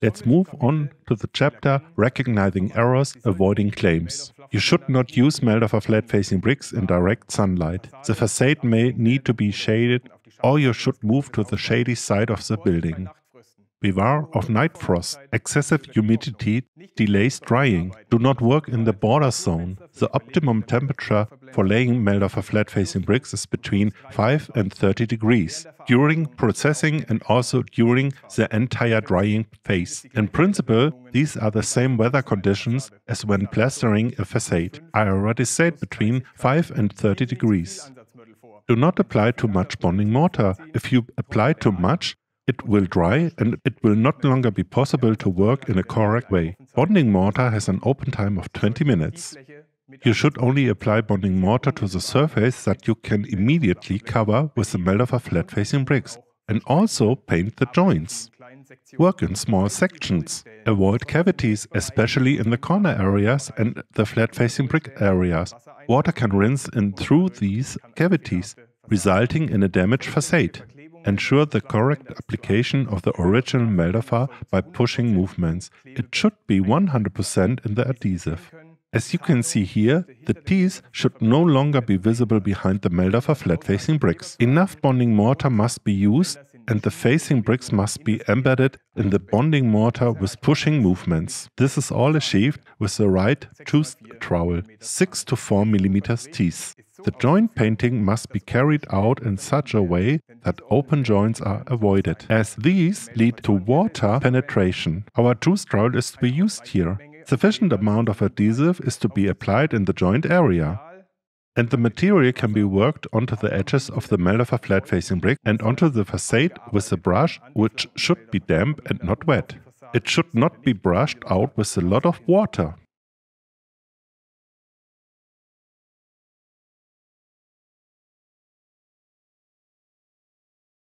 Let's move on to the chapter Recognizing Errors, Avoiding Claims. You should not use Meldorfer flat-facing bricks in direct sunlight. The facade may need to be shaded, or you should move to the shady side of the building. Beware of night frost. Excessive humidity delays drying. Do not work in the border zone. The optimum temperature for laying Meldorfer flat-facing bricks is between 5 and 30 degrees, during processing and also during the entire drying phase. In principle, these are the same weather conditions as when plastering a facade. I already said between 5 and 30 degrees. Do not apply too much bonding mortar. If you apply too much, it will dry and it will not longer be possible to work in a correct way. Bonding mortar has an open time of 20 minutes. You should only apply bonding mortar to the surface that you can immediately cover with the Meldorfer flat-facing bricks, and also paint the joints. Work in small sections. Avoid cavities, especially in the corner areas and the flat-facing brick areas. Water can rinse in through these cavities, resulting in a damaged facade. Ensure the correct application of the original Meldorfer by pushing movements. It should be 100% in the adhesive. As you can see here, the teeth should no longer be visible behind the Meldorfer flat-facing bricks. Enough bonding mortar must be used, and the facing bricks must be embedded in the bonding mortar with pushing movements. This is all achieved with the right toothed trowel, 6 to 4 mm teeth. The joint painting must be carried out in such a way that open joints are avoided, as these lead to water penetration. Our tooth trowel is to be used here. Sufficient amount of adhesive is to be applied in the joint area. And the material can be worked onto the edges of the Meldorfer flat-facing brick and onto the facade with a brush, which should be damp and not wet. It should not be brushed out with a lot of water.